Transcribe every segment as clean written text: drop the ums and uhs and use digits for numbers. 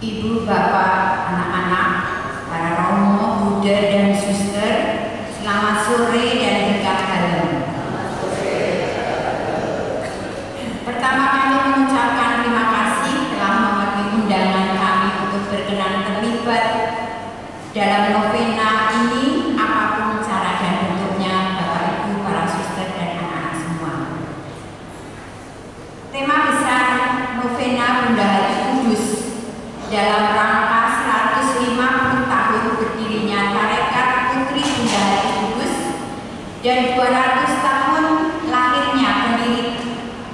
Ibu, Bapak, anak-anak, para romo, Buddha, dan suster, selamat sore dan berkah dalam. Pertama kali mengucapkan terima kasih telah memenuhi undangan kami untuk berkenan terlibat dalam novena ini, apapun cara dan bentuknya, Bapak Ibu, para suster, dan anak-anak semua. Tema besar novena Bunda Hati Kudus dalam rangka 150 tahun berdirinya Tarekat Putri Bunda Hati Kudus dan 200 tahun lahirnya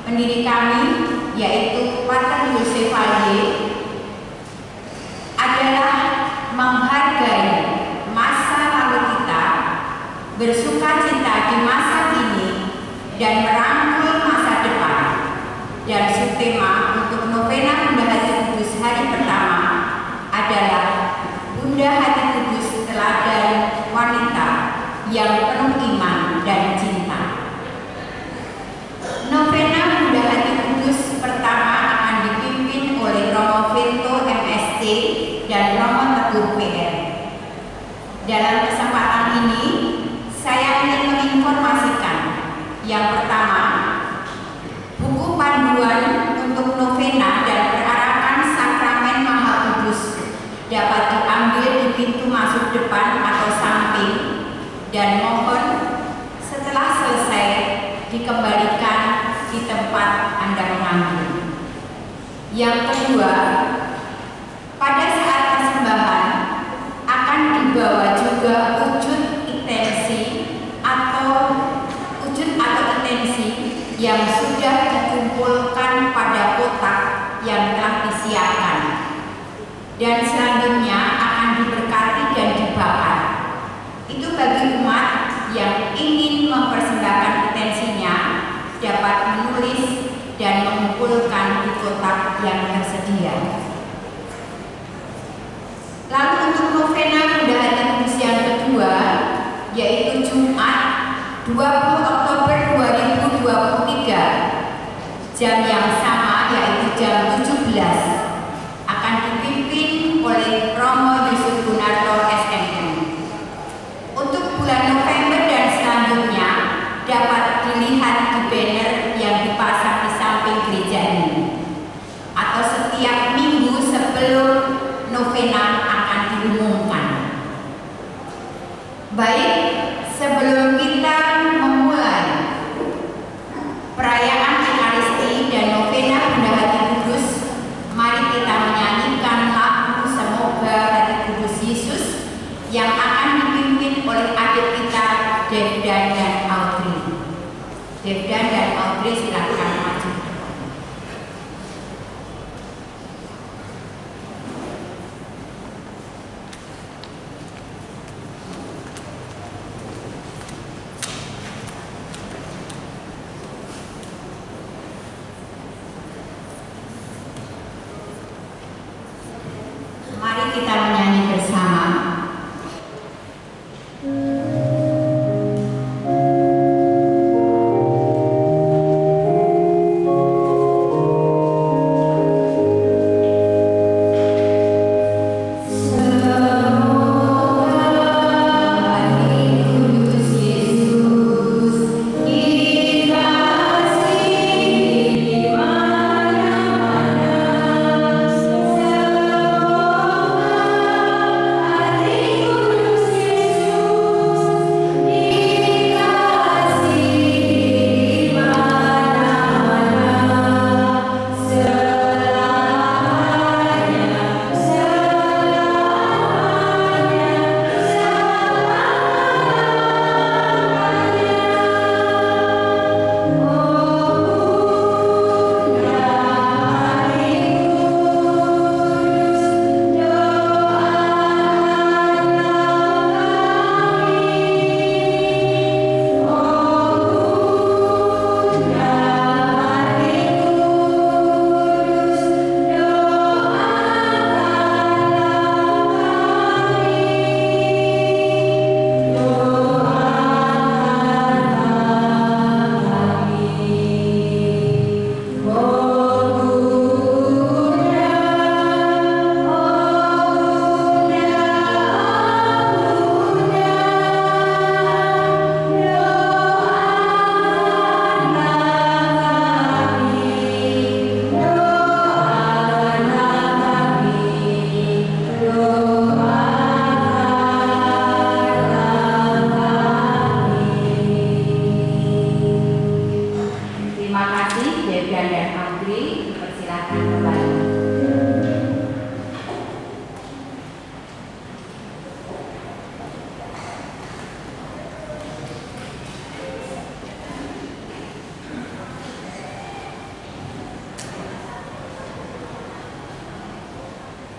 pendiri kami, yaitu Pater Yosef Valde, adalah menghargai masa lalu kita, bersuka cita di masa kini, dan merangkul masa depan. Dan subtema untuk novena Bunda Hati Kudus hari pertama adalah Bunda Hati Kudus teladan wanita yang penuh iman dan cinta. Novena Bunda Hati Kudus pertama akan dipimpin oleh Romo Vento MSc dan Romo Teguh PR. Dalam kesempatan ini, saya ingin menginformasikan yang pertama, buku panduan untuk novena dan perarakan sakramen Maha Kudus dapat diambil di pintu masuk depan atau samping, dan mohon setelah selesai dikembalikan di tempat Anda mengambil. Yang kedua, pada saat persembahan akan dibawa juga wujud atau intensi yang sudah dikumpulkan pada kotak yang telah disiapkan, dan selanjutnya akan diberkati dan dibakar. Itu bagi umat yang ingin mempersembahkan intensinya dapat menulis dan mengumpulkan di kotak yang tersedia. Lalu untuk novena Bunda Hati Kudus yang kedua, yaitu Jumat 20 Oktober 2023, jam yang sama yaitu jam 17, akan dipimpin oleh Romo Yusuf Gunarto SMM. Untuk bulan November dan selanjutnya dapat dilihat di banner yang dipasang di samping gereja ini, atau setiap minggu sebelum novena akan diumumkan. Baik, sebelum kita memulai perayaan Ekaristi dan novena Bunda Hati Kudus, mari kita menyanyikan lagu Semoga Hati Kudus Yesus yang akan dipimpin oleh adik kita Devdan dan Audrey. Devdan dan Audrey, silakan maju. Mari kita menyanyi bersama.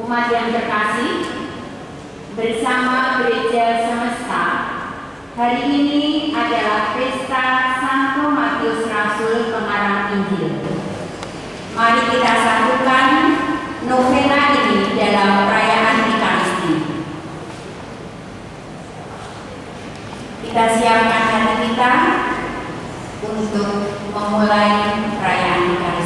Umat yang terkasih, bersama gereja semesta, hari ini adalah pesta Santo Matius Rasul pengarang Injil. Mari kita satukan novena ini dalam perayaan Ekaristi. Kita siapkan hati kita untuk memulai perayaan Ekaristi.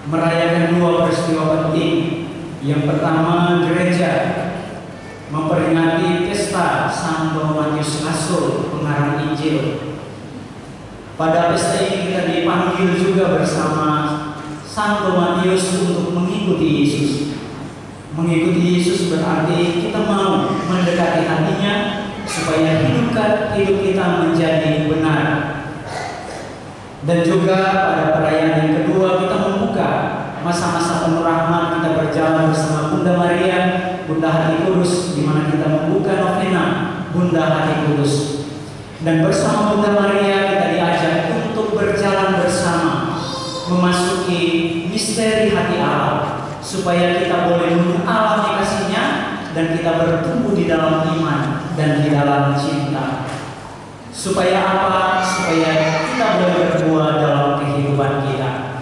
merayakan dua peristiwa penting. Yang pertama, gereja memperingati pesta Santo Matius Rasul, pengarang Injil. Pada pesta ini kita dipanggil juga bersama Santo Matius untuk mengikuti Yesus. Mengikuti Yesus berarti kita mau mendekati hatinya supaya hidup kita menjadi benar. Dan juga pada perayaan yang kedua kita membuka masa-masa penuh rahmat, kita berjalan bersama Bunda Maria, Bunda Hati Kudus, di mana kita membuka novena Bunda Hati Kudus. Dan bersama Bunda Maria kita diajak untuk berjalan bersama supaya kita boleh mengalami kasih-Nya dan kita bertumbuh di dalam iman dan di dalam cinta. Supaya apa? Supaya kita boleh berbuah dalam kehidupan kita.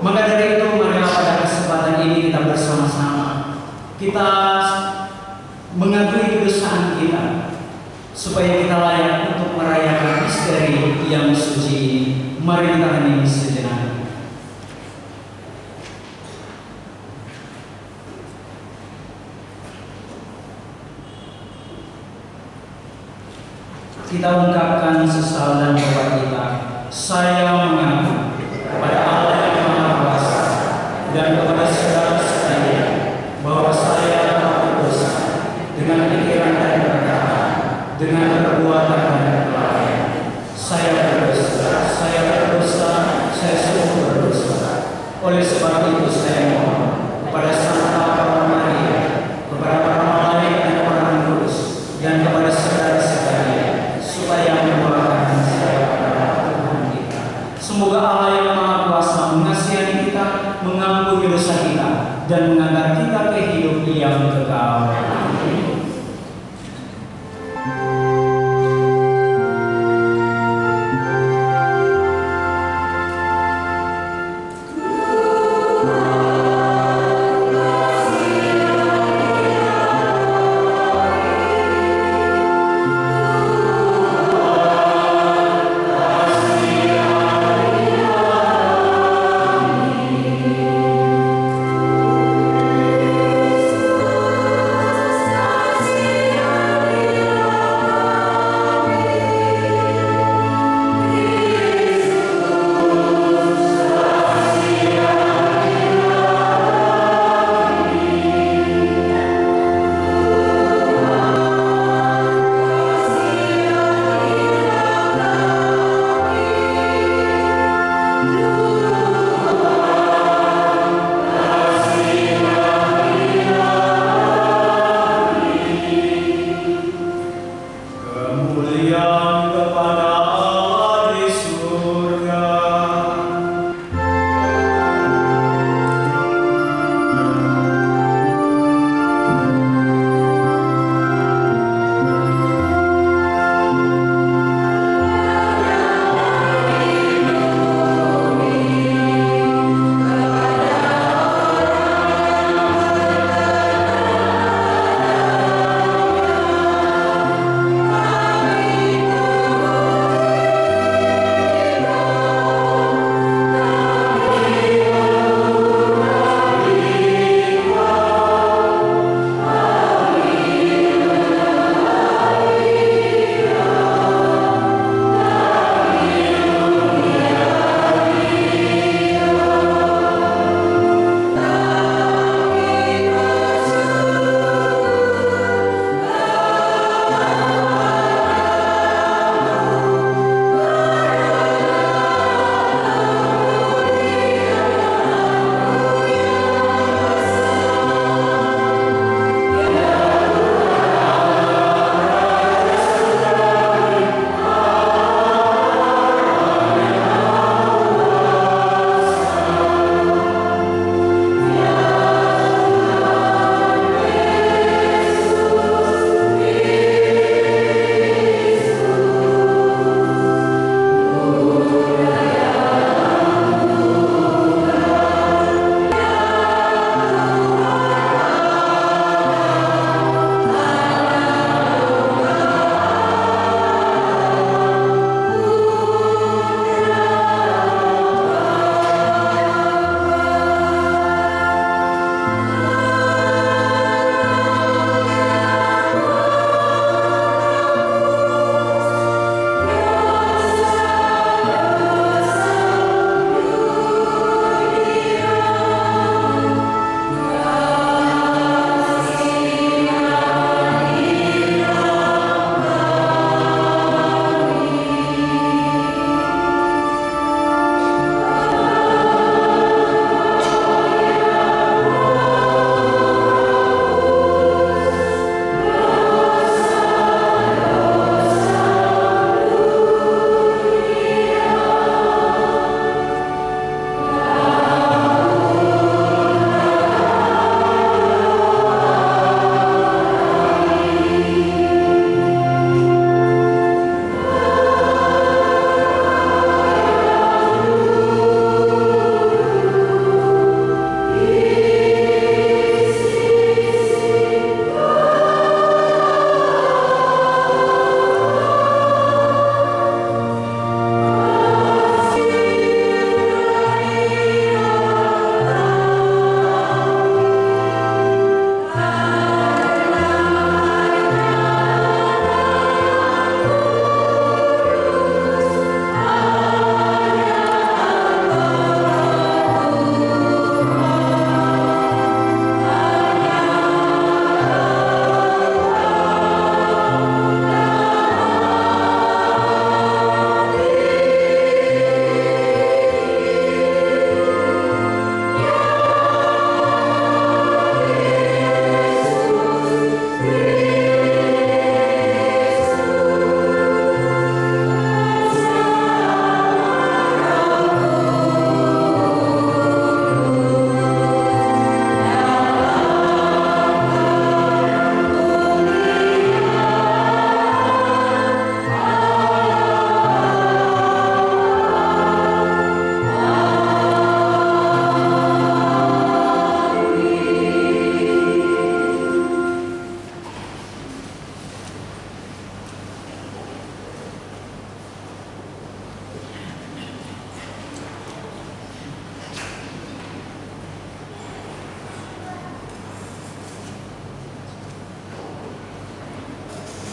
Maka dari itu, marilah pada kesempatan ini kita bersama-sama kita mengakui kedosaan kita, supaya kita layak untuk merayakan misteri yang suci ini. Mari kita hening sejenak. Kita ungkapkan sesal dan tobat kita. Saya mengaku kepada Allah yang Maha Kuasa dan kepada saudara-saudara bahwa saya telah berdosa dengan pikiran dan perkataan, dengan perbuatan dan perlakuan. Saya berdosa, saya sungguh berdosa. Oleh sebab itu saya mohon kepada Santa Maria, kepada para malaikat dan orang kudus, dan kepada saudara-saudara supaya mendoakan saya kepada Tuhan kita. Semoga Allah yang Maha Kuasa mengasihani kita, mengampuni dosa kita, dan mengangkat kita ke hidup yang kekal. Amin.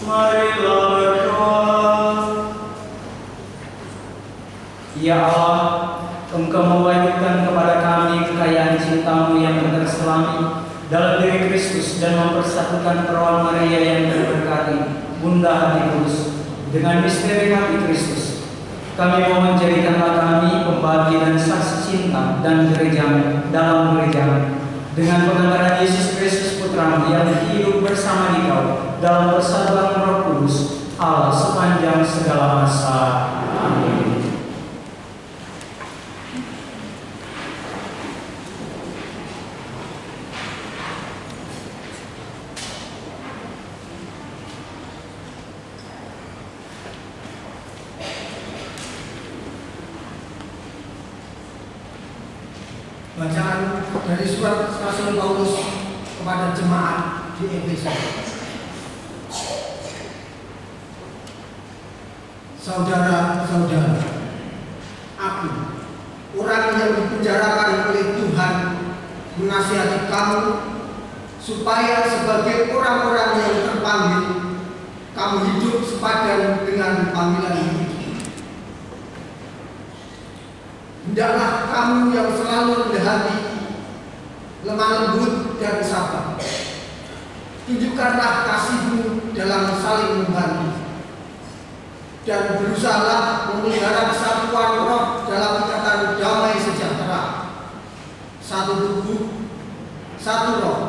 Marilah berdoa. Ya Allah, Engkau mewajibkan kepada kami kekayaan cinta-Mu yang terselami dalam diri Kristus dan mempersatukan perawan Maria yang terberkati, Bunda Hati Kudus, dengan misteri hati Kristus. Kami mau menjadikanlah kami pembagi dan saksi cinta dan gereja dalam gereja dengan pengantaran Yesus Kristus Putra-Mu yang hidup bersama Dikau dalam persatuan Roh Kudus Allah sepanjang segala masa. Amin. Bacaan dari surat Rasul Paulus kepada jemaat di Efesus. Saudara-saudara, aku, orang yang dipenjarakan oleh Tuhan, menasihati kamu supaya sebagai orang-orang yang terpanggil, kamu hidup sepadan dengan panggilan ini. Hendaklah kamu yang selalu rendah hati, lemah lembut dan sabar. Tunjukkanlah kasih-Mu dalam saling membantu, dan berusahalah memelihara kesatuan roh dalam ikatan damai sejahtera. Satu tubuh, satu roh,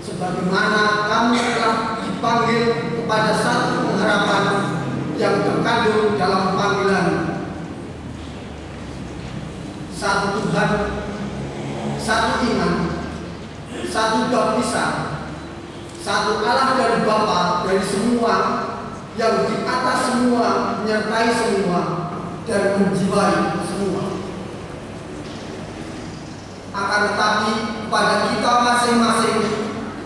sebagaimana kamu telah dipanggil kepada satu pengharapan yang terkandung dalam panggilan. Satu Tuhan, satu iman, satu baptisan, satu Allah dan Bapa dari semua, yang di atas semua, menyertai semua, dan menjiwai semua. Akan tetapi kepada kita masing-masing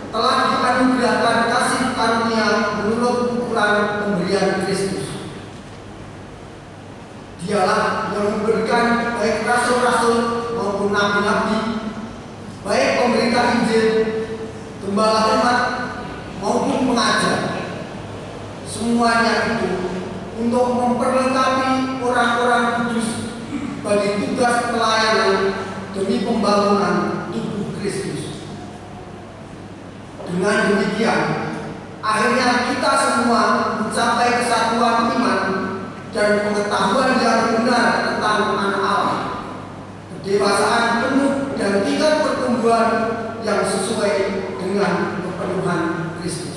telah dianugerahkan kasih karunia menurut ukuran pemberian Kristus. Dialah yang memberikan baik rasul-rasul maupun nabi-nabi, baik pemberita Injil, gembala umat maupun pengajar. Semuanya itu untuk memperlengkapi orang-orang kudus bagi tugas pelayanan demi pembangunan tubuh Kristus. Dengan demikian, akhirnya kita semua mencapai kesatuan iman dan pengetahuan yang benar tentang anak Allah, kedewasaan penuh dan tingkat pertumbuhan yang sesuai dengan kepenuhan Kristus.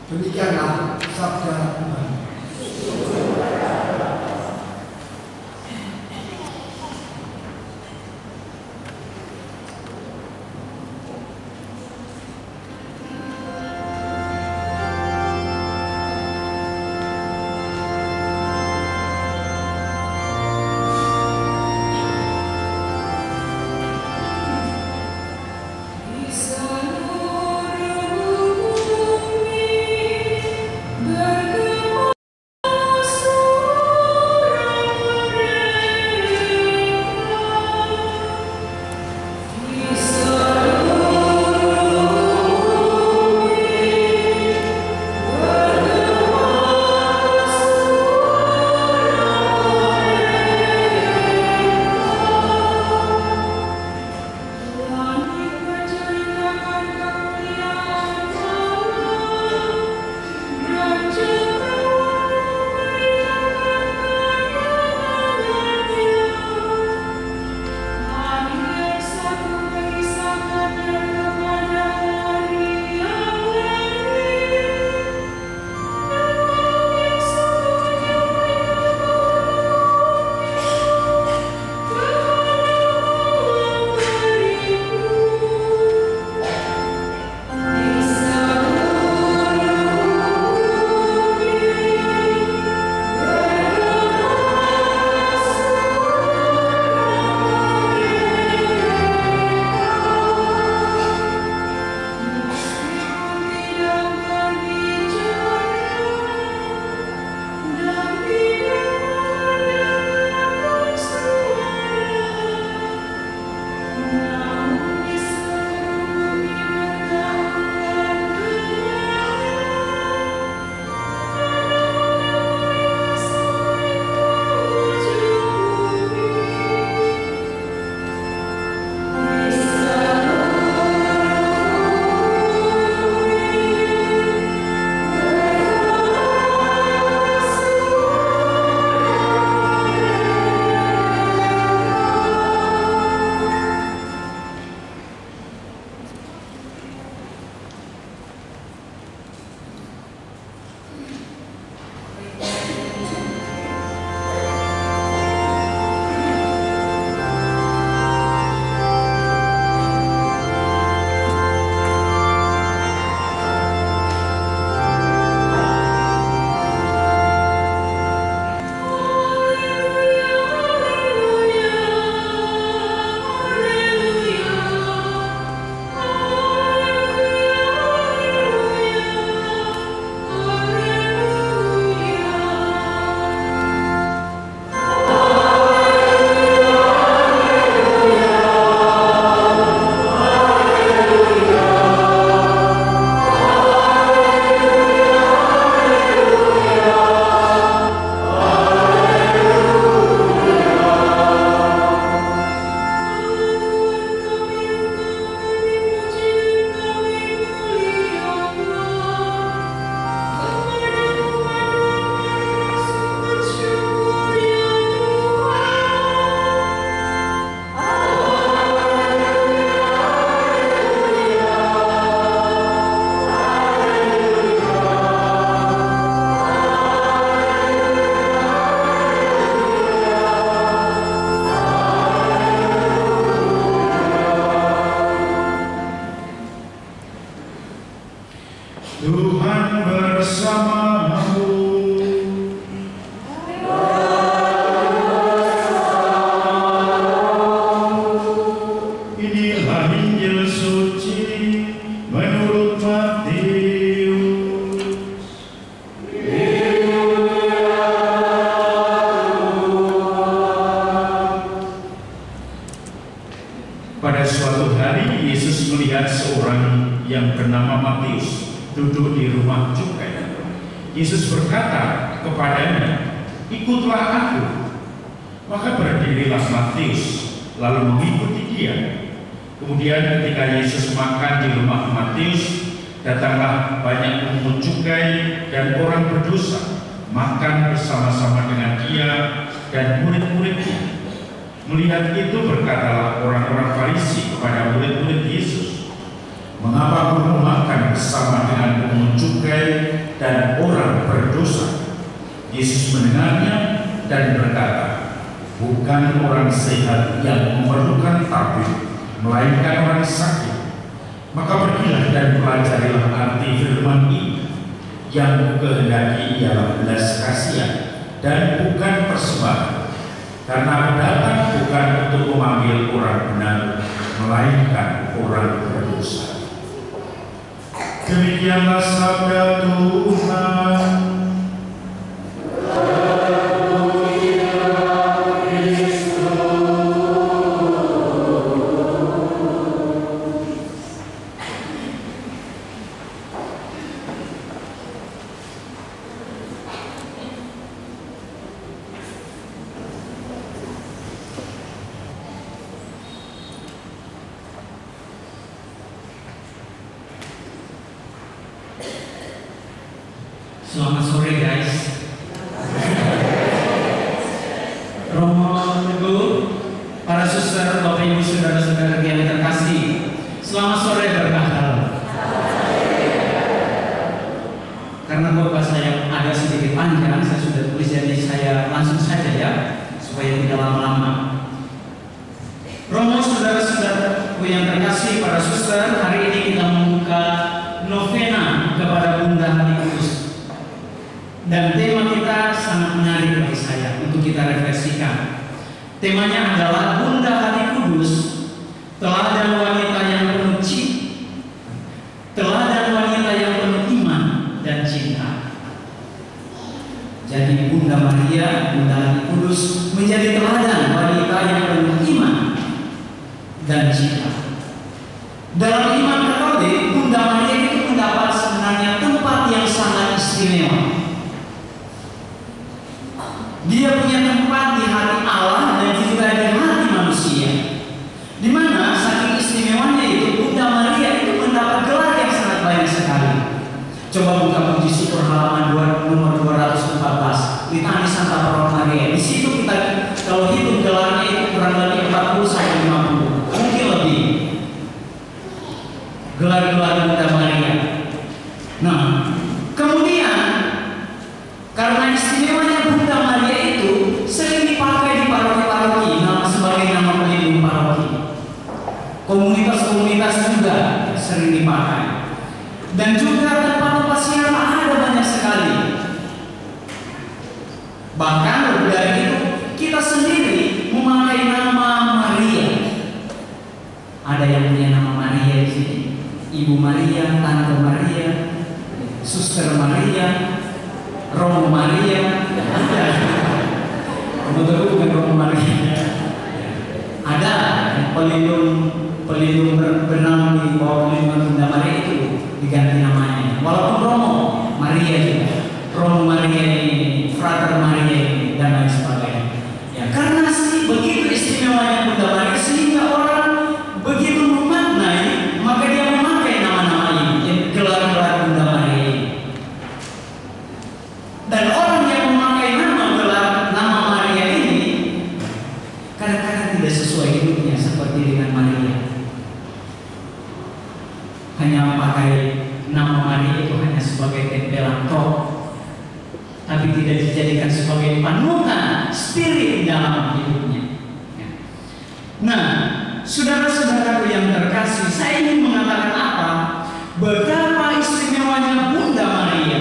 Demikianlah sabda Tuhan. yang bernama Matius duduk di rumah cukai. Yesus berkata kepadanya, "Ikutlah aku." Maka berdirilah Matius lalu mengikuti dia. Kemudian ketika Yesus makan di rumah Matius, datanglah banyak pemungut cukai dan orang berdosa makan bersama-sama dengan dia dan murid-muridnya. Melihat itu berkatalah orang-orang Farisi kepada murid-murid Yesus, "Mengapa guru makan bersama dengan pemungut cukai dan orang berdosa?" Yesus mendengarnya dan berkata, "Bukan orang sehat yang memerlukan tabib, melainkan orang sakit. Maka pergilah dan pelajarilah arti firman ini. Yang kukehendaki ialah belas kasihan dan bukan persembahan, karena aku datang bukan untuk memanggil orang benar, melainkan orang berdosa." Demikianlah sabda Tuhan. Selamat sore guys. Romo Teguh, para suster, Bapak Ibu, saudara-saudara yang terkasih, selamat sore berkah dalam. Karena bapak saya agak sedikit panjang, saya sudah tulis, jadi saya langsung saja ya, supaya tidak lama-lama. Romo, saudara-saudara yang terkasih, para suster, hari ini kita membuka novena kepada Bunda Hati Kudus. Dan tema kita sangat menarik bagi saya untuk kita refleksikan. Temanya adalah Bunda Hati Kudus, teladan wanita yang penuh cinta, teladan wanita yang penuh iman dan cinta. Jadi Bunda Maria, Bunda Hati Kudus menjadi teladan wanita yang penuh iman dan cinta. Dalam iman Katolik, Bunda Maria itu mendapat sebenarnya tempat yang sangat istimewa. Dia punya tempat di hati Allah dan juga di hati manusia, di mana saking istimewanya itu Bunda Maria itu mendapat gelar yang sangat banyak sekali. Coba buka puji syukur halaman nomor 214, Litani Santa Paula Maria. Di situ kita kalau hitung gelarnya itu kurang lebih 40 sampai 50, mungkin lebih. Gelar-gelar Bunda Maria. Nah, kemudian karena istimewanya Bunda Maria itu sering dipakai di paroki-paroki sebagai nama pelindung paroki. Komunitas-komunitas juga sering dipakai. Dan juga tempat-tempat siaran ada banyak sekali. Bahkan lebih dari itu, kita sendiri memakai nama Maria. Ada yang punya nama Maria di sini. Ibu Maria, Tante Maria, Suster Maria, Romo Maria, ada. Betul bukan Romo Maria. Ada pelindung bernama di bawah pelindungan Bunda Maria itu diganti namanya. Walaupun Romo Maria juga, Romo Maria ini, Frater Maria ini, dan lain sebagainya. Ya, karena sih begitu istimewanya Bunda Maria sehingga orang begitu memaknai, maka dia memakai nama-nama ini, gelar-gelar Bunda Maria ini. Dan orang yang memakai nama Maria ini kadang-kadang tidak sesuai hidupnya seperti dengan Maria. Hanya memakai nama Maria itu hanya sebagai tempelan tok, tapi tidak dijadikan sebagai panutan spirit dalam hidupnya. Nah, saudara-saudaraku yang terkasih, saya ingin mengatakan apa? Betapa istimewanya Bunda Maria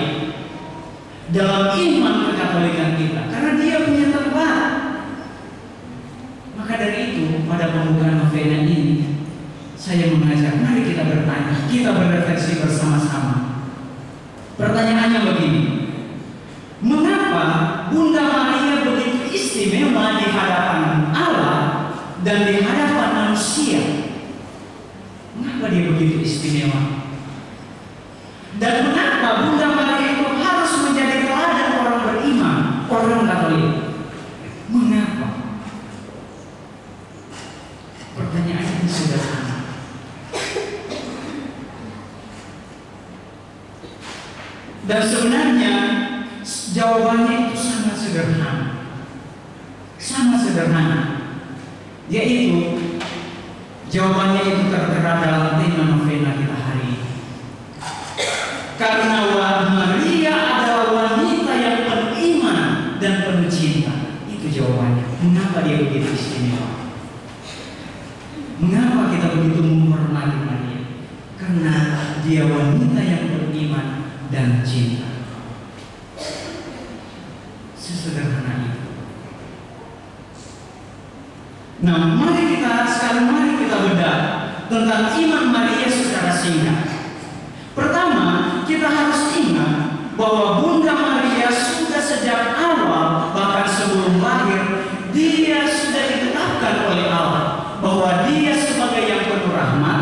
dalam iman kekatolikan kita, karena dia punya tempat. Maka dari itu, pada pembukaan novena ini, saya mengajak, mari kita bertanya, kita berefleksi bersama-sama. Pertanyaannya begini, mengapa Bunda Maria begitu istimewa di hadapan Allah dan di hadapan manusia? Mengapa dia begitu istimewa? Dan sebenarnya jawabannya itu sangat sederhana. Sangat sederhana. Yaitu jawabannya itu tertera dalam tema novena kita hari ini. Karena Maria adalah wanita yang beriman dan penuh cinta. Itu jawabannya. Mengapa dia begitu istimewa? Mengapa kita begitu menghormati Maria? Karena dia wanita yang beriman dan cinta. Sesederhana itu. Nah, mari kita bedah tentang iman Maria secara singkat. Pertama, kita harus ingat bahwa Bunda Maria sudah sejak awal, bahkan sebelum lahir, dia sudah ditetapkan oleh Allah bahwa dia sebagai yang penuh rahmat,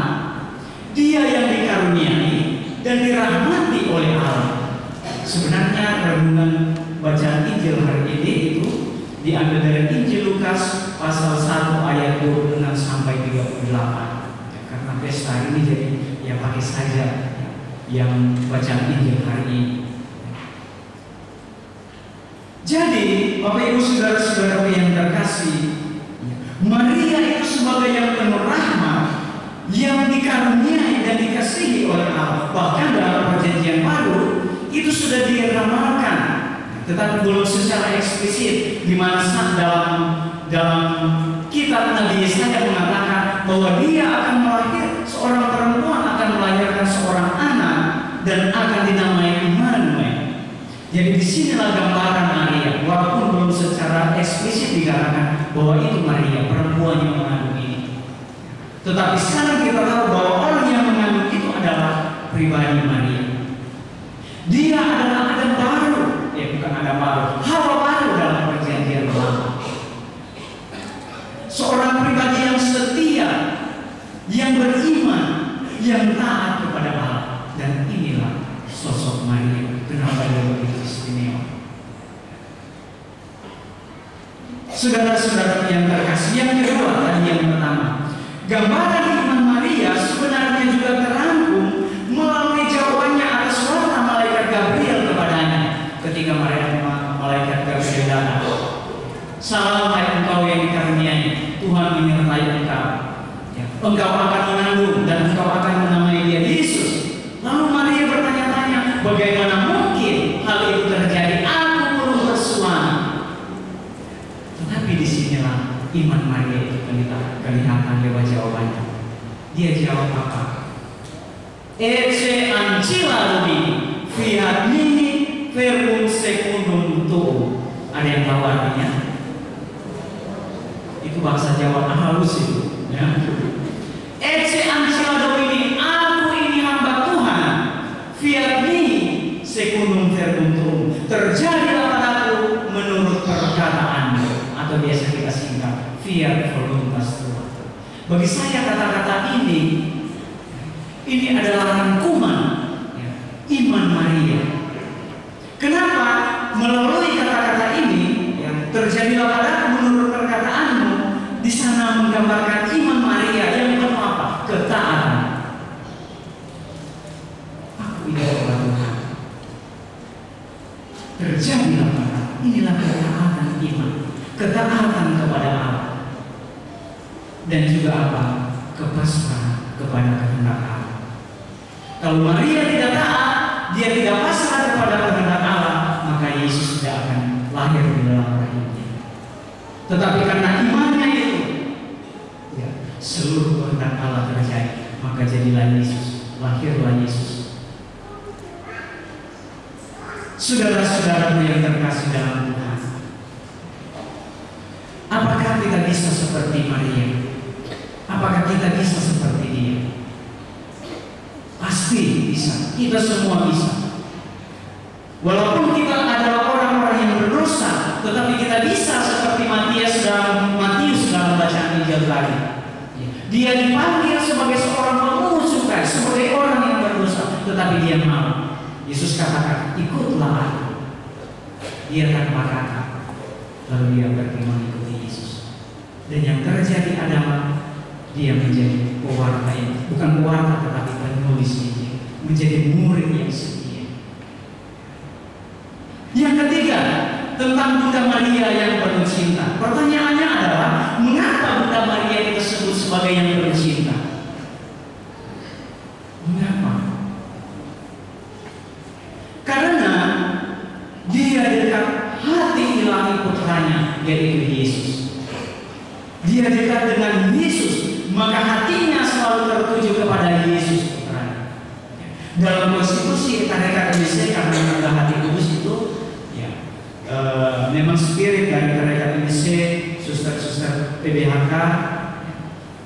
dia yang dikaruniai dan dirahmati oleh Allah. Sebenarnya renungan bacaan Injil hari ini itu diambil dari Injil Lukas pasal 1 ayat 26 sampai 38. Karena pesta ini jadi ya pakai saja yang bacaan Injil hari ini. Jadi, Bapak Ibu saudara-saudara yang terkasih, Maria itu sebagai yang penuh rahmat, yang dikaruniai dan dikasihi oleh Allah. Bahkan dalam Perjanjian Baru itu sudah diramalkan, tetapi belum secara eksplisit, di mana dalam kitab Nabi Yesaya mengatakan bahwa dia akan seorang perempuan akan melahirkan seorang anak dan akan dinamai Immanuel. Jadi disinilah gambaran Maria, walaupun belum secara eksplisit dikatakan bahwa itu Maria, perempuan yang mengandung ini. Tetapi sekarang kita tahu bahwa orang yang mengandung itu adalah pribadi Maria. Dia adalah Adam baru, bukan Adam baru, Hawa baru dalam Perjanjian Lama. Seorang pribadi yang setia, yang beriman, yang taat kepada Allah. Dan inilah sosok Maria. Kenapa dia begitu istimewa? Saudara-saudara yang terkasih, yang kedua dan yang pertama, gambaran iman Maria sebenarnya juga terangkum melalui jawabannya atas warta malaikat Gabriel kepadanya ketika malaikat Gabriel datang. Salam hai engkau yang dikaruniai, Tuhan menyertai engkau. Engkau akan mengandung dan engkau akan menamai dia Yesus. Lalu Maria bertanya-tanya, bagaimana mungkin hal itu terjadi? Aku belum bersuami. Tetapi disinilah iman Maria itu kelihatan lewat jawabannya. Dia jawab apa? Ecce ancilla Domini, fiat mihi verbum secundum tuum. Ada yang tahu artinya? Itu bahasa Jawa halus itu. Ya. Ecce ancilla Domini, aku ini hamba Tuhan. Fiat mihi secundum verbum tuum. Terjadilah padaku menurut perkataanmu, atau biasa kita singkat fiat voluntas Tuhan. Bagi saya kata-kata ini adalah rangkuman iman Maria. Kenapa? Melalui kata-kata ini terjadilah padaku menurut perkataanmu, di sana menggambarkan iman Maria yang penuh apa? Ketaatan. Aku ini adalah Tuhan. Terjadilah padaku. Inilah ketaatan iman, ketaatan kepada Allah, dan juga apa? Kepasrahan kepada kehendak Allah. Kalau Maria tidak taat, dia tidak pasrah kepada kehendak Allah, maka Yesus tidak akan lahir di dalam rahimnya. Tetapi karena imannya itu, seluruh kehendak Allah terjadi, maka jadilah Yesus, lahirlah Yesus. Saudara-saudaraku yang terkasih dalam Tuhan, apakah kita bisa seperti Maria? Apakah kita bisa seperti dia? Pasti bisa. Kita semua bisa. Walaupun kita adalah orang-orang yang berdosa, tetapi kita bisa seperti Matius dalam bacaan Injil tadi. Dia dipanggil sebagai seorang pemungut cukai, sebagai orang yang berdosa, tetapi dia mau. Yesus katakan, ikutlah aku. Dia tanpa kata, lalu dia pergi mengikuti Yesus. Dan yang terjadi adalah dia menjadi pewarta ini, bukan pewarta tetapi penulis ini, menjadi murid yang setia. sebagai yang tercinta. Mengapa? Karena dia dekat hati ilahi putranya, yaitu Yesus. Dia dekat dengan Yesus, maka hatinya selalu tertuju kepada Yesus putranya. Dalam konstitusi tarekat MSC, karena ada hati kudus itu, ya, memang spirit dari tarekat MSC, suster-suster PBHK,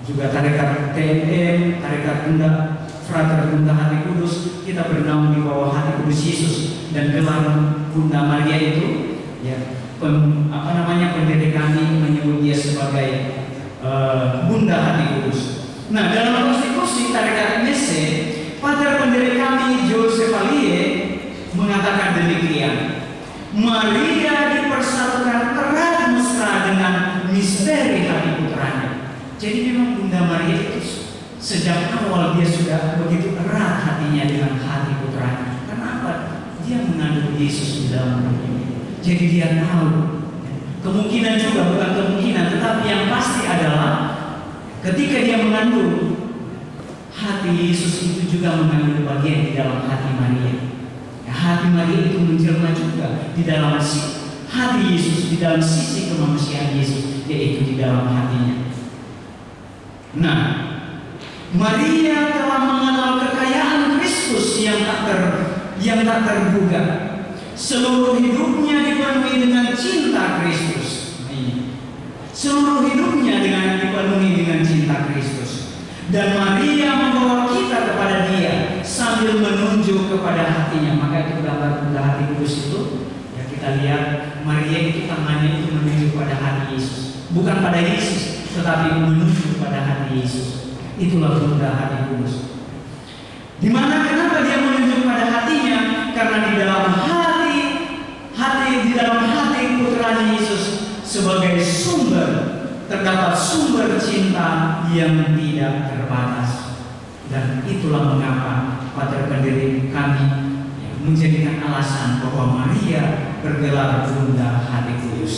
juga tarekat TNM, tarekat Bunda Frater Bunda Hati Kudus, kita bernaung di bawah Hati Kudus Yesus, dan gelar Bunda Maria itu, ya, pendiri kami menyebut dia sebagai Bunda Hati Kudus. Nah, dalam konstitusi tarekat MSC, Pater pendiri kami Joseph Alie mengatakan demikian: Maria dipersatukan erat mesra dengan misteri hati putranya. Jadi memang Bunda Maria itu sejak awal dia sudah begitu erat hatinya dengan hati putranya. Kenapa? Dia mengandung Yesus di dalam dirinya. Jadi dia tahu. Kemungkinan juga, bukan kemungkinan, tetapi yang pasti adalah ketika dia mengandung, hati Yesus itu juga mengandung bagian di dalam hati Maria. Ya, hati Maria itu menjelma juga di dalam hati Yesus, di dalam sisi kemanusiaan Yesus, yaitu di dalam hatinya. Nah, Maria telah mengenal kekayaan Kristus yang tak terduga. Seluruh hidupnya dipenuhi dengan cinta Kristus. Seluruh hidupnya dipenuhi dengan cinta Kristus. Dan Maria membawa kita kepada Dia sambil menunjuk kepada hatinya. Maka itu gambar Bunda Hati Kudus itu, ya, kita lihat Maria itu tangannya itu menunjuk pada hati Yesus, bukan pada Yesus, tetapi menunjuk pada hati Yesus. Itulah Bunda Hati Kudus. Dimana kenapa dia menunjuk pada hatinya? Karena di dalam hati putranya Yesus sebagai sumber, terdapat sumber cinta yang tidak terbatas. Dan itulah mengapa Pater pendiri kami menjadikan alasan bahwa Maria bergelar Bunda Hati Kudus.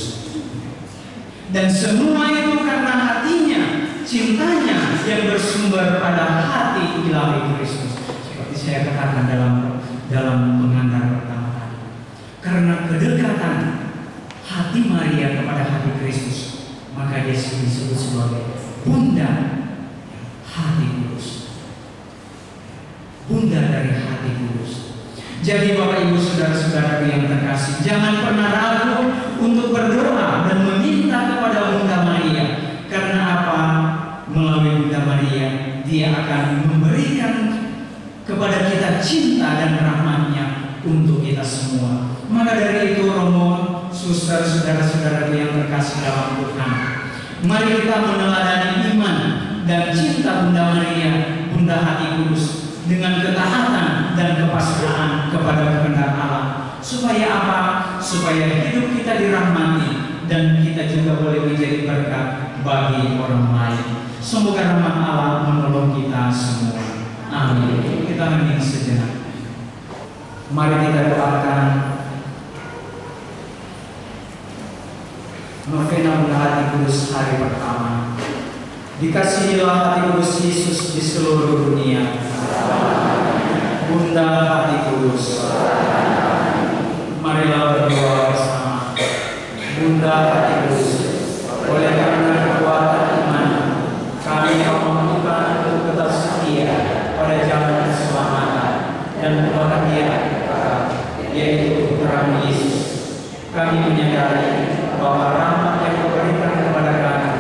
Dan semua itu karena hatinya, cintanya yang bersumber pada hati ilahi Kristus. Seperti saya katakan dalam pengantar pertama tadi. Karena kedekatan hati Maria kepada hati Kristus, maka dia disebut sebagai Bunda Hati Kudus. Bunda dari Hati Kudus. Jadi Bapak Ibu Saudara-saudara yang terkasih, jangan pernah ragu untuk berdoa dan meminta kepada Bunda Maria. Karena apa? Melalui Bunda Maria, Dia akan memberikan kepada kita cinta dan rahmat-Nya untuk kita semua. Maka dari itu, Romo, suster, saudara-saudara yang terkasih dalam Tuhan, mari kita meneladani iman dan cinta Bunda Maria, Bunda Hati Kudus, dengan ketaatan dan kepasrahan kepada kehendak Allah. Supaya apa? Supaya hidup kita dirahmati dan kita juga boleh menjadi berkat bagi orang lain. Semoga rahmat Allah menolong kita semua. Amin. Kita hening sejenak. Mari kita doakan novena Bunda Hati Kudus hari pertama. Dikasihilah Hati Kudus Yesus di seluruh dunia. Bunda Hati Kudus, marilah berdoa bersama. Bunda Hati Kudus, oleh karena kekuatan iman, kami memampukan untuk tetap setia pada jalan keselamatan dan kebahagiaan kekal, yaitu Putra Yesus. Kami menyadari bahwa rahmat yang diberikan kepada kami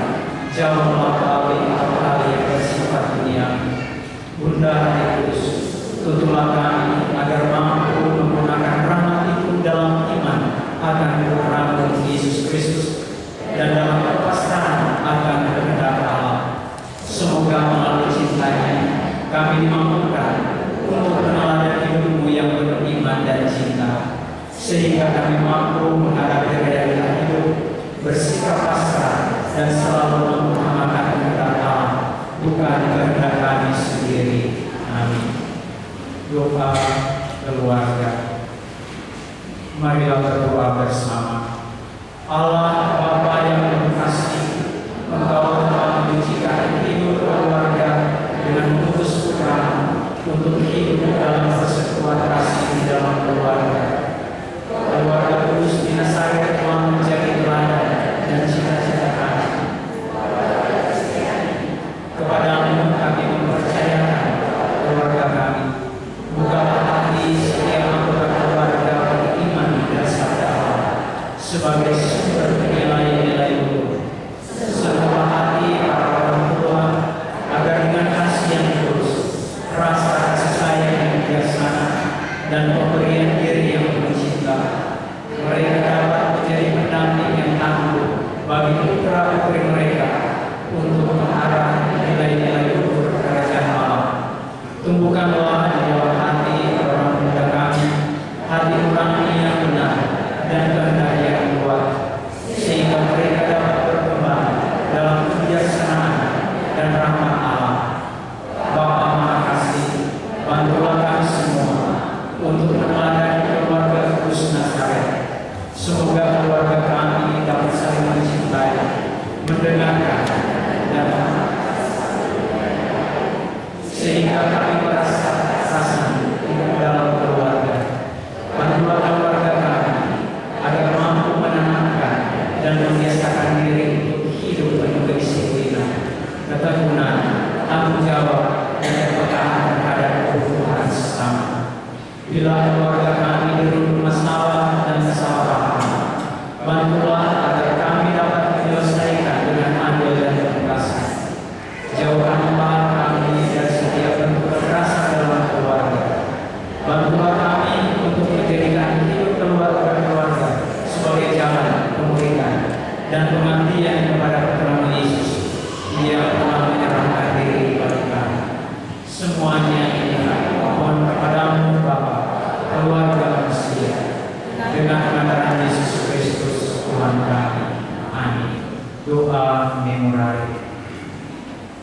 jauh melampaui hal yang bersifat dunia. Bunda Hati Kudus, tutuplah kami agar mampu menggunakan rahmat itu dalam iman akan Putra Yesus Kristus dan dalam kepasrahan akan kehendak Allah. Semoga melalui cintanya kami dimampukan untuk meneladani hidupmu yang penuh iman dan cinta, sehingga kami mampu menghadapi realita hidup, bersikap pasrah dan selalu mengutamakan kehendak Allah, bukan kehendak kami sendiri. Amin. Doa keluarga. Marilah berdoa bersama. Allah Bapa yang berkasih, Engkau telah menyucikan hidup sumber nilai-nilai luhur. Sebuah hati para orang tua agar dengan kasih yang tulus, rasa kasih sayang yang bijaksana, dan pemberian diri yang penuh cinta, mereka dapat menjadi pendamping yang tangguh bagi putra-putri mereka untuk mengarah nilai-nilai luhur kerajaan Allah. Tumbuhkanlah di dalam hati orang muda kami hati nurani yang benar dan kehendak yang kuat, sehingga mereka dapat berkembang dalam kebijaksanaan dan rahmat Allah. Bapa Maha Kasih, bantulah kami semua untuk meneladani keluarga Kudus Nazaret. Semoga keluarga kami dapat saling mencintai, mendengarkan, dan sehingga kami merasa hidup dalam keluarga. Bantulah keluarga kami agar mampu menenangkan dan membiasakan diri untuk hidup penuh kedisiplinan, ketekunan, tanggung jawab, dan kepekaan terhadap kebutuhan sesama. Bila keluarga kami dirundung masalah dan kesalahpahaman, bantulah agar kami dapat menyelesaikan dengan adil dan kekerasan. Jauhkanlah kami dari setiap bentuk kekerasan dalam keluarga. Bantulah kami untuk menjadikan hidup keluarga sebagai jalan pemulihan dan pengabdian kepada keterangan Yesus. Dia telah menyerahkan diri kepada kami. Semuanya ini mohon kepadamu Bapa, keluarga manusia, dengan pengantaran Yesus Kristus Tuhan kami. Amin. Doa memorare.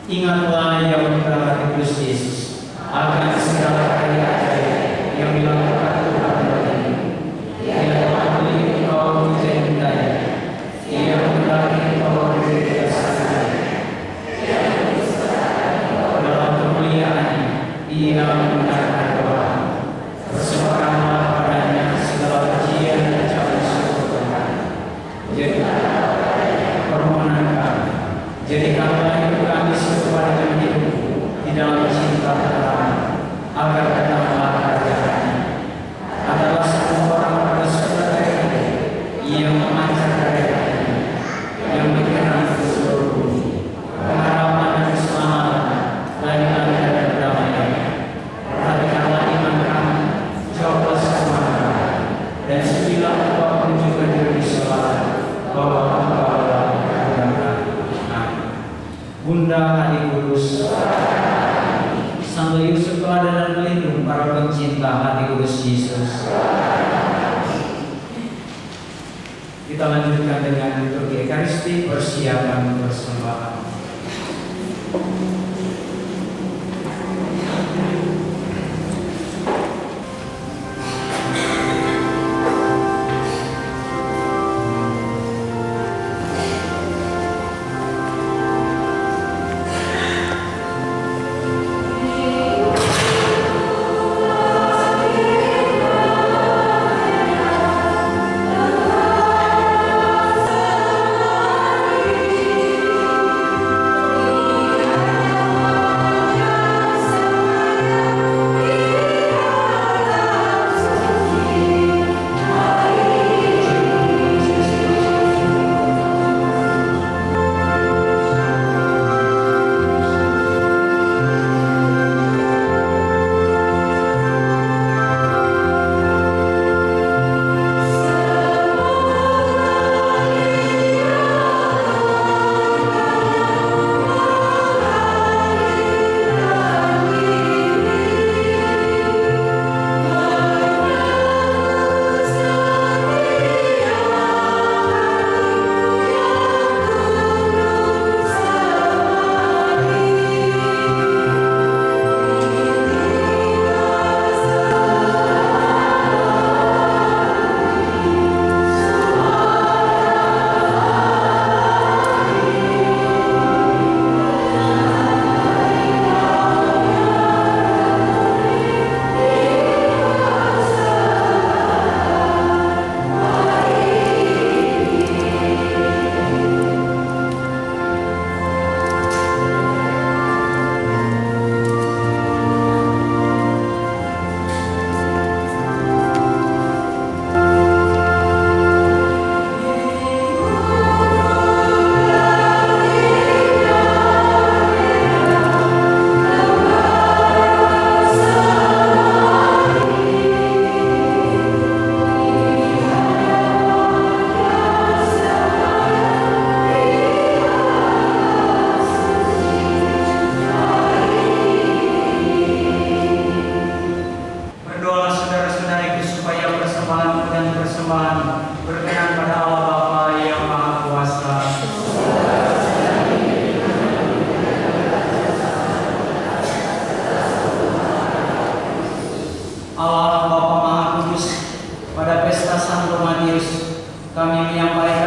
Ingatlah yang putra Kudus Yesus akan segala karya ajaib yang dilakukan Tuhan bagimu. Ia telah memiliki engkau mencintai, ia menghendaki engkau menjadi kebiasaan. Dalam kemuliaannya, ia mendengarkan doa. Persembahkanlah padanya segala pujian dan ucapan syukur Tuhan. Jadi permohonan kami, jadikanlah hidup kami serupa dengan hidup di dalam cinta terang, agar datanglah kerajaan-Nya. Adalah semua orang pada saudara ini yang memancar kerajaan-Nya, yang berkenan ke seluruh bumi, pengharapan dan keselamatan, keadilan dan kedamaian. Perhatikanlah iman kami, jawablah semua kami, dan sebilang Engkau menunjukkan diri selalu bahwa Engkau adalah Tuhan kami. Bunda Hati Kudus, Santo Yusuf teladan dan pelindung para pencinta Hati Kudus Yesus. Kita lanjutkan dengan liturgi Ekaristi, persiapan persembahan. Amin.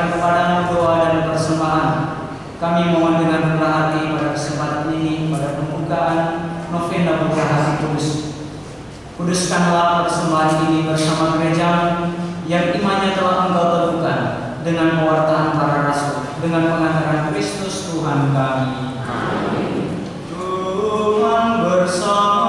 menyampaikan kepadamu doa dan persembahan. Kami mohon dengan rendah hati pada kesempatan ini, pada pembukaan novena Buka Hati Kudus. Kuduskanlah persembahan ini bersama gereja yang imannya telah Engkau teguhkan dengan pewartaan para rasul, dengan pengantaran Kristus Tuhan kami. Amin. Tuhan bersamamu.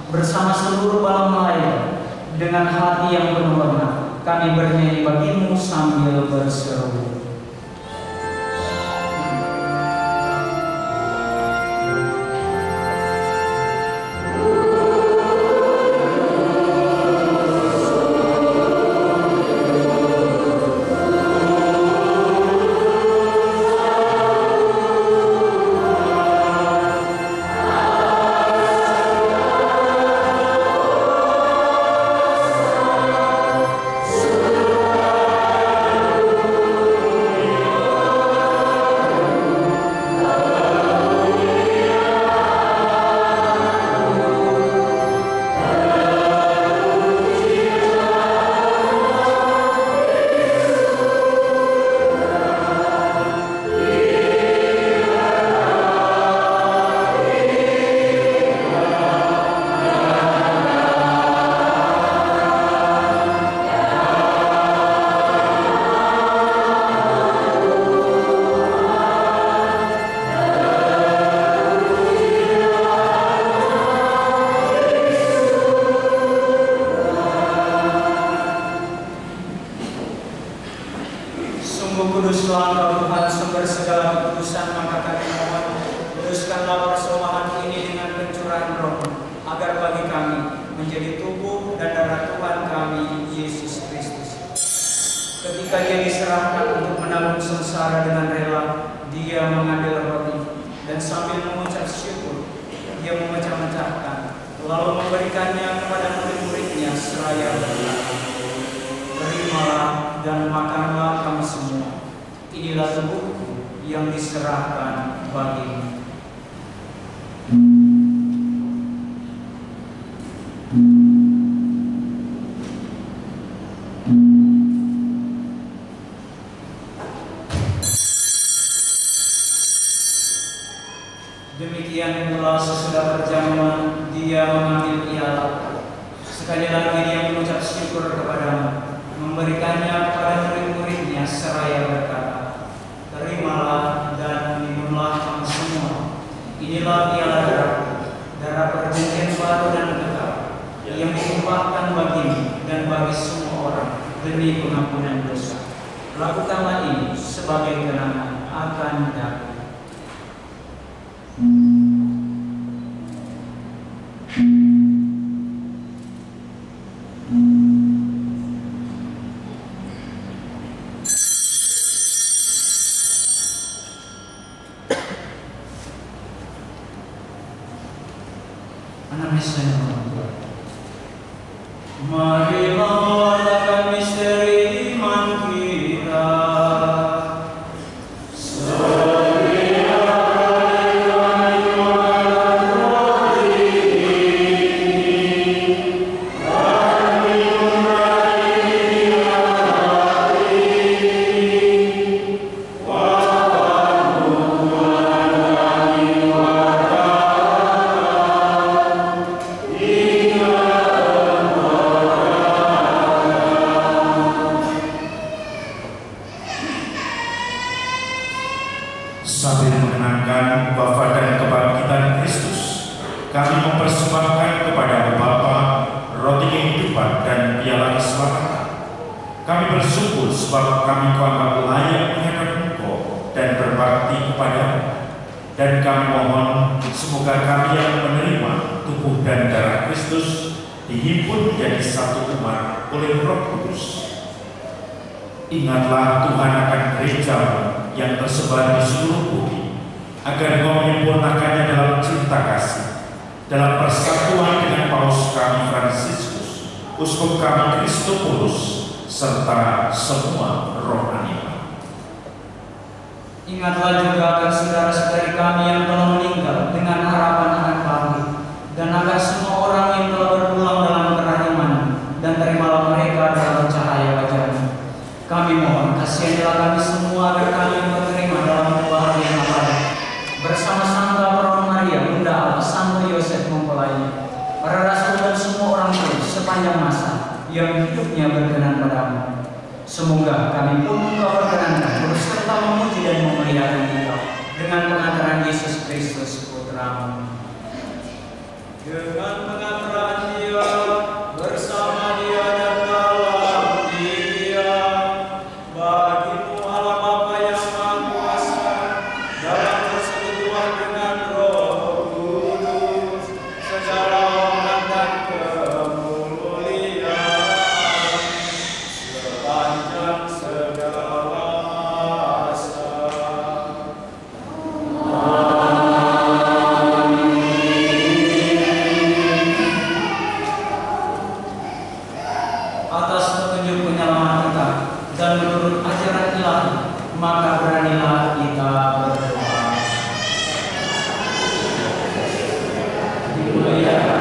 Bersama seluruh bala malaikat dengan hati yang penuh hormat kami bernyanyi bagimu sambil berseru. Demikian pula sesudah berjamuan dia mengambil piala. Sekali lagi dia mengucap syukur kepadamu, memberikannya kepada murid-muridnya seraya berkata, terimalah dan minumlah kamu semua. Inilah piala darah perjanjian baru dan kekal yang ditumpahkan bagimu dan bagi semua orang demi pengampunan dosa. Lakukanlah ini sebagai kenangan akan daku. Marilah merayakan misteri iman kita. Sambil mengenangkan wafat dan kebangkitan Kristus, kami mempersembahkan kepada Bapa roti kehidupan dan piala keselamatan. Kami bersyukur sebab kami kuanggap layak menghadap Engkau dan berbakti kepada-Mu. Dan kami mohon semoga kami yang menerima tubuh dan darah Kristus dihimpun menjadi satu umat oleh Roh Kudus. Ingatlah Tuhan akan gereja-Mu yang tersebar di seluruh bumi, agar Engkau menyempurnakannya dalam cinta kasih, dalam persatuan dengan Paus kami Fransiskus, Uskup kami Kristopulus, serta semua rohaniwan. Ingatlah juga akan saudara-saudari kami yang telah meninggal dengan harapan akan bangkit, dan akan semua orang yang telah berpulang dalam kerahiman, dan terimalah mereka dalam cahaya wajah-Mu. Kami mohon kasihanilah kami semua agar kami menerima dalam kebahagiaan abadi bersama Santa Peron Maria, Bunda Allah, Santo Yosef mempelainya, para rasul dan semua orang kudus sepanjang masa yang hidupnya berkenan padamu. Semoga kami pun Engkau perkenankan berserta memuji dan memuliakan Engkau dengan pengantaran Yesus Kristus Putra-Mu. Dengan pengantaran Dia, bersama Dia dan dalam Dia, bagi-Mu Allah Bapa yang Maha Kuasa, dalam persekutuan dengan Roh Kudus, segala hormat dan kemuliaan sepanjang segala masa. Atas petunjuk penyelamat kita dan menurut ajaran Ilahi, maka beranilah kita berdoa. Dimuliakan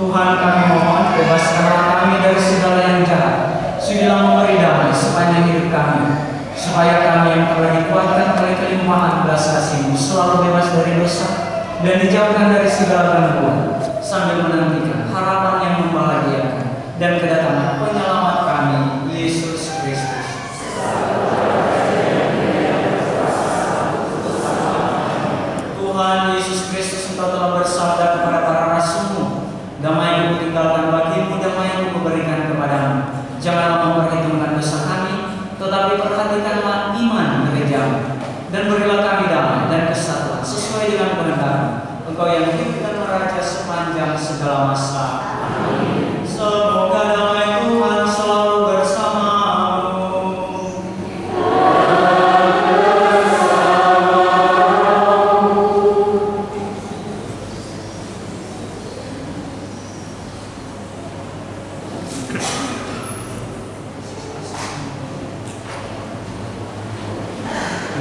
Tuhan, kami mohon bebaskanlah kami dari segala yang jahat, sudilah memberi damai sepanjang hidup kami, supaya kami yang telah dikuatkan oleh kelimpahan belas kasih-Mu selalu bebas dari dosa dan dijauhkan dari segala gangguan, sambil menantikan harapan yang membahagiakan dan kedatangan penyelamat kami, Yesus Kristus. Tuhan Yesus Kristus, Engkau telah bersabda kepada para rasul-Mu, damai yang kutinggalkan bagi-Mu, damai yang Kuberikan kepadamu. Janganlah memperhitungkan dosa kami, tetapi perhatikanlah iman gereja-Mu, dan berilah kami damai dan kesatuan sesuai dengan kehendak-Mu, Engkau yang hidup dan meraja sepanjang segala masa. Amin. Semoga damai Tuhan selalu bersamamu.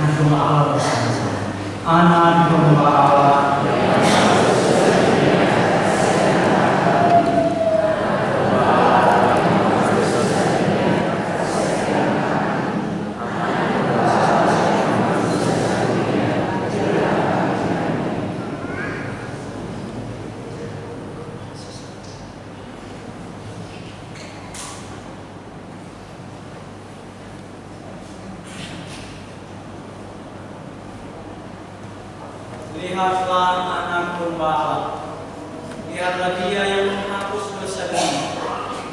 Anak domba Allah bersama-sama. Anak domba Allah. Lihatlah anak domba Allah. Lihatlah Dia yang menghapus dosa dunia.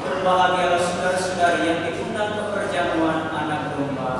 Berbahagialah saudara-saudari yang diundang ke perjamuan anak domba.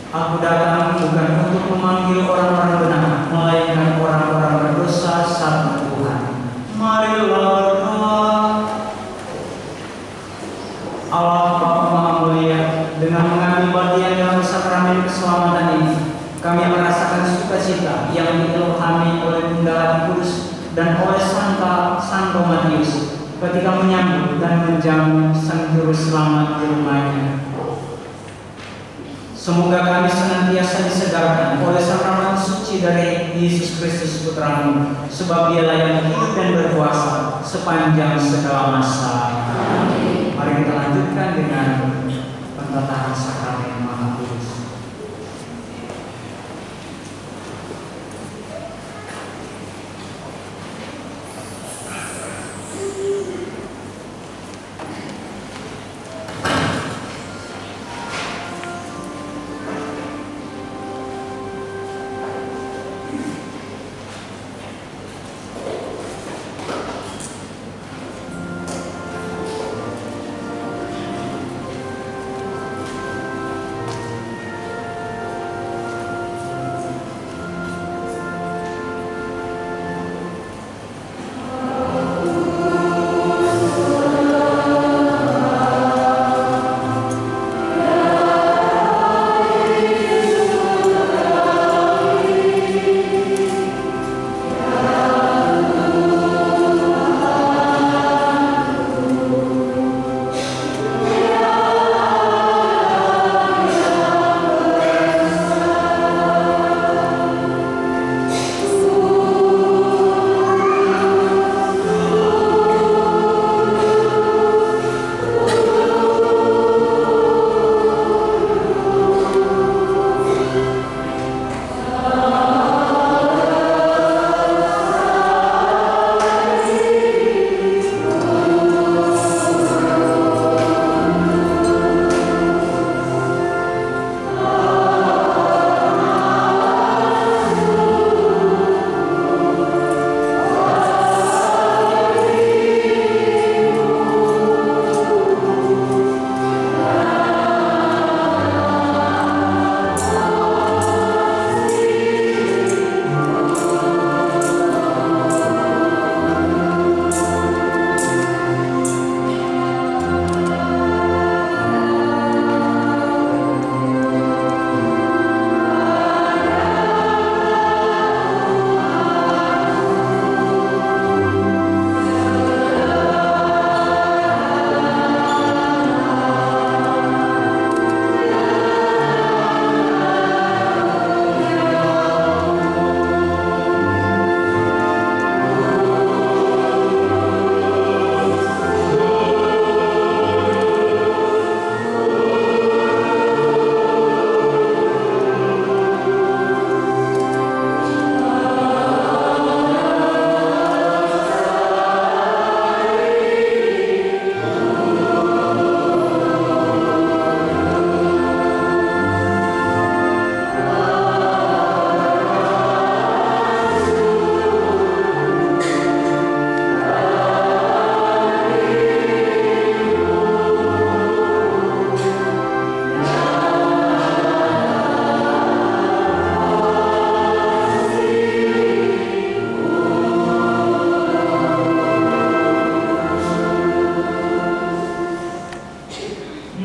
Aku datang bukan untuk memanggil orang-orang benar, melainkan orang-orang berdosa satu Tuhan. Marilah berdoa. Allah Bapa Maha Mulia, dengan mengambil bagian dalam sakramen keselamatan ini, kami merasakan sukacita yang diilhami oleh Bunda Kudus dan oleh Santo Matius ketika menyambut dan menjamu Sang Juru Selamat di rumahnya. Semoga kami senantiasa disegarkan oleh sakramen suci dari Yesus Kristus Putra-Mu, sebab Dialah yang hidup dan berkuasa sepanjang segala masa. Amin. Mari kita lanjutkan dengan pentatahan sakramen Maha Kudus.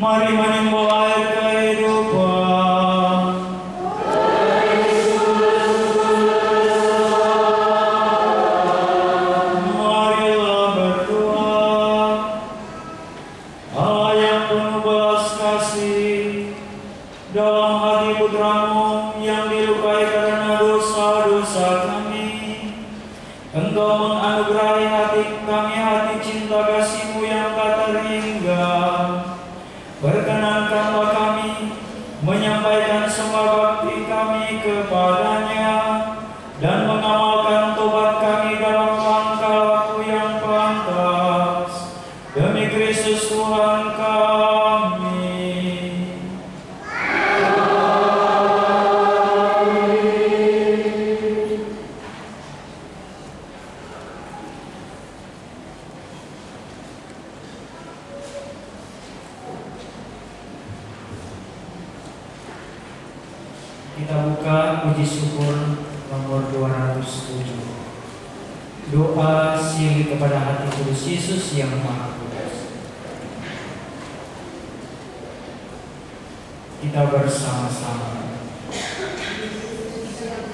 Mari menimba air kehidupan. Marilah berdoa. Allah yang penuh belas kasih, dalam hati Putra-Mu yang dilukai karena dosa-dosa kami, Engkau menganugerahi hati kami hati cinta kasih-Mu yang tak terhingga. Perkenankanlah kami menyampaikan sembah bakti kami kepadanya dan mengamalkan tobat kami dalam langkah laku yang pantas. Demi Kristus Tuhan kami. Kita buka puji syukur nomor 207. Doa sili kepada hati kudus Yesus yang Maha Kudus. Kita bersama-sama.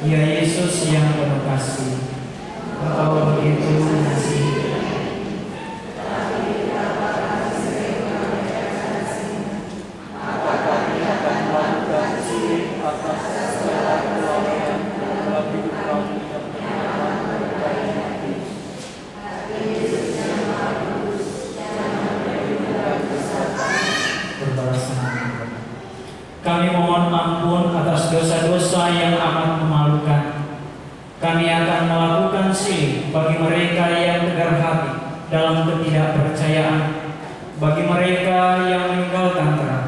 Ya Yesus yang penuh kasih, Engkau begitu mengasihi. Kami mohon ampun atas dosa-dosa yang amat memalukan. Kami akan melakukan silih bagi mereka yang tegar hati dalam ketidakpercayaan, bagi mereka yang meninggalkan terang,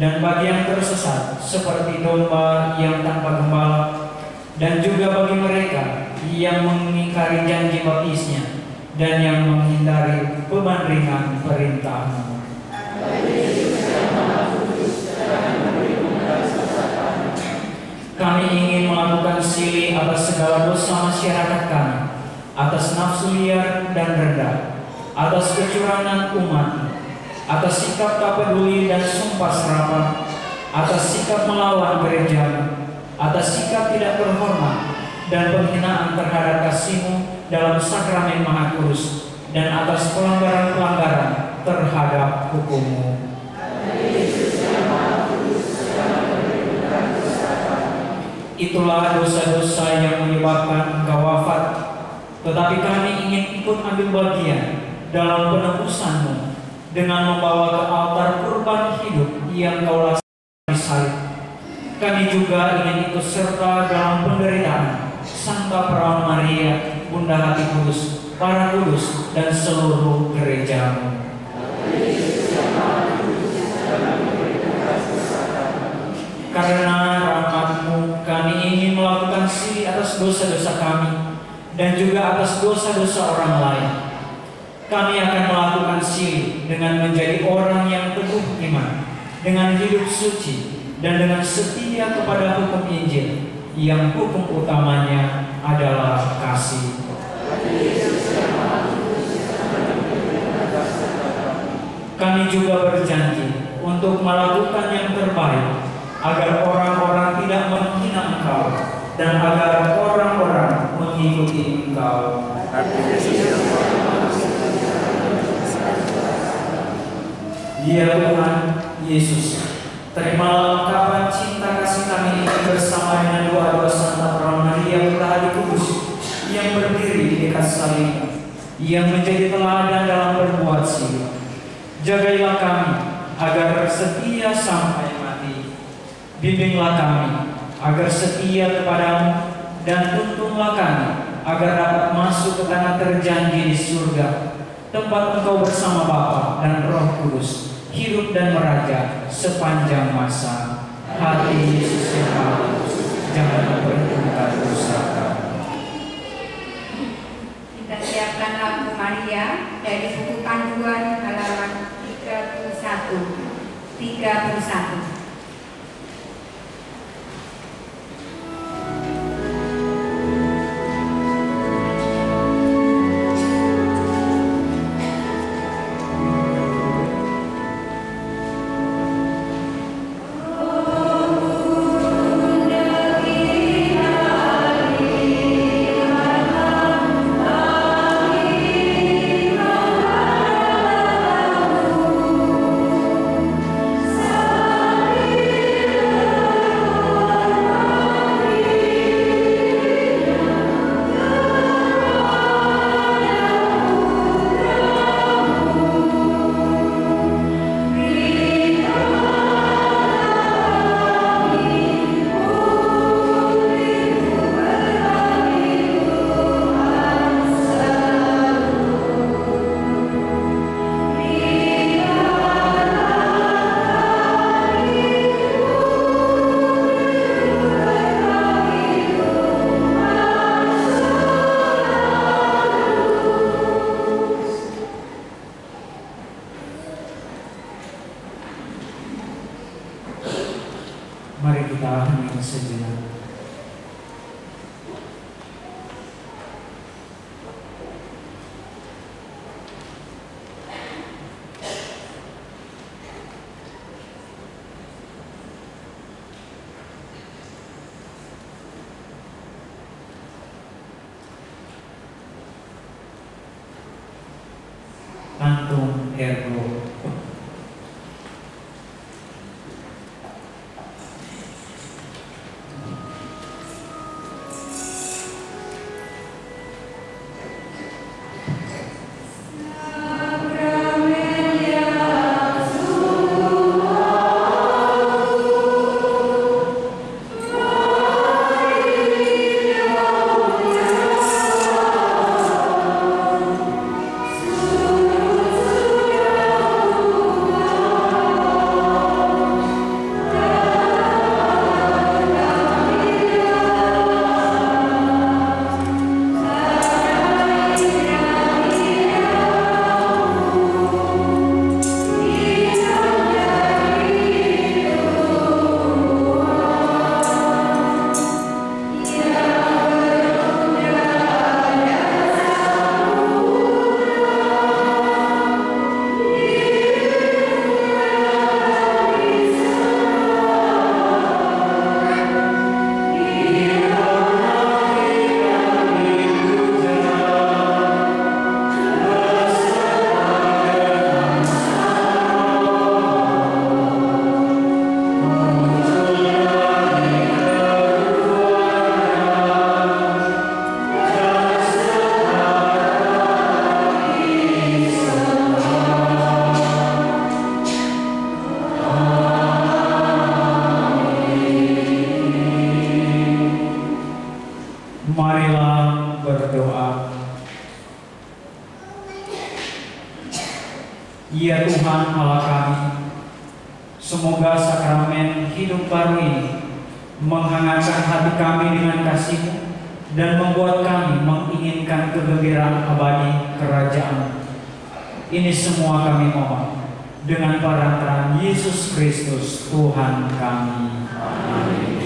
dan bagi yang tersesat seperti domba yang tanpa gembala, dan juga bagi mereka yang mengingkari janji baptisnya dan yang menghindari beban ringan perintah-Mu. Kami ingin melakukan silih atas segala dosa masyarakat kami, atas nafsu liar dan rendah, atas kecurangan umat, atas sikap tak peduli dan sumpah serapah, atas sikap melawan gereja, atas sikap tidak terhormat dan penghinaan terhadap kasih-Mu dalam sakramen Maha Kudus, dan atas pelanggaran-pelanggaran terhadap hukum-Mu. Itulah dosa-dosa yang menyebabkan Engkau wafat, tetapi kami ingin ikut ambil bagian dalam penebusan-Mu dengan membawa ke altar kurban hidup yang Kau laksanakan di salib. Kami juga ingin ikut serta dalam penderitaan Santa Perawan Maria, Bunda Hati Kudus, para kudus, dan seluruh gereja-Mu. Karena rahmat-Mu, kami ingin melakukan silih atas dosa-dosa kami dan juga atas dosa-dosa orang lain. Kami akan melakukan silih dengan menjadi orang yang teguh iman, dengan hidup suci, dan dengan setia kepada hukum Injil, yang hukum utamanya adalah kasih. Kami juga berjanji untuk melakukan yang terbaik, agar orang-orang tidak menghina Engkau dan agar orang-orang mengikuti Engkau. Ya Tuhan Yesus, terimalah ungkapan cinta kasih kami ini bersama dengan doa-doa Santa Perawan Maria Bunda Hati Kudus yang berdiri di dekat salib, yang menjadi teladan dalam berbuat silih. Jagailah kami agar setia sampai mati. Bimbinglah kami agar setia kepada-Mu, dan tuntunlah kami agar dapat masuk ke tanah terjanji di surga, tempat Engkau bersama Bapa dan Roh Kudus, hidup dan meraja sepanjang masa. Hati Yesus yang Maha Kudus, jangan memperhitungkan dosa kami. Kita siapkan lagu Maria dari buku Panduan halaman 31. Salam Mari kita hening sejenak. Antum ergo. Marilah berdoa. Ya Tuhan Allah kami, semoga sakramen hidup baru ini menghangatkan hati kami dengan kasih-Mu dan membuat kami menginginkan kegembiraan abadi kerajaan. Ini semua kami mohon dengan perantaraan Yesus Kristus Tuhan kami. Amin.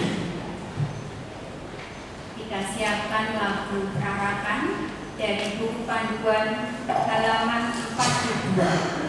Kita siapkan lagu perarakan dari buku panduan halaman 42.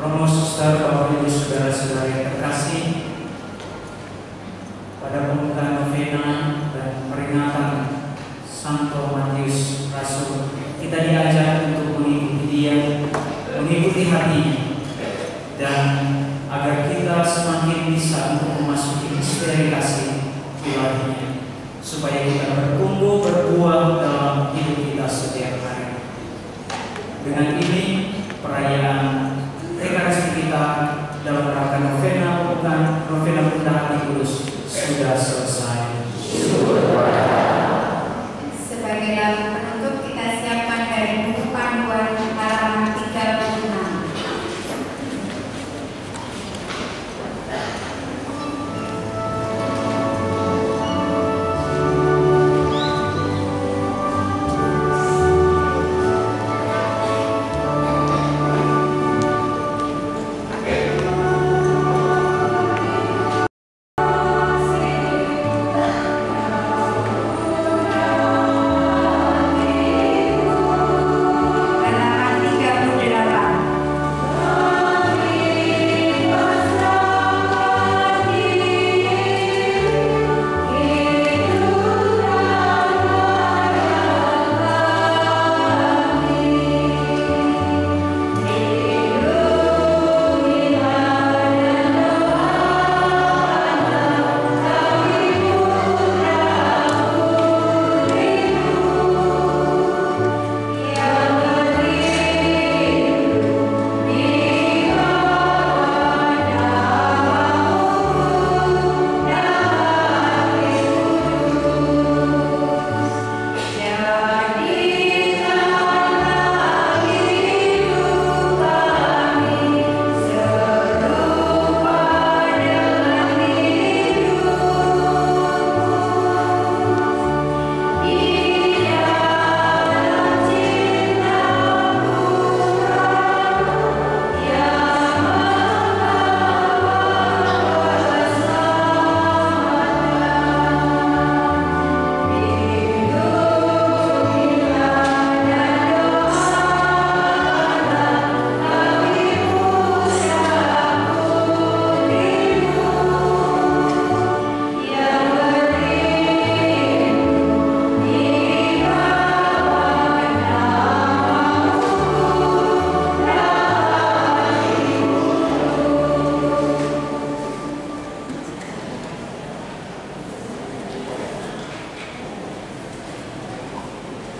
Romo Suster, Bapak Ibu saudara-saudara yang terkasih, pada pembukaan novena dan peringatan Santo Matius Rasul, kita diajak untuk mengikuti dia, mengikuti hatinya, dan agar kita semakin bisa untuk memasuki misteri kasih ilahinya, supaya kita bertumbuh berbuah dalam hidup kita setiap hari. Dengan ini perayaan Ekaristi kita dalam rangka novena pembukaan novena Bunda Hati Kudus sudah selesai.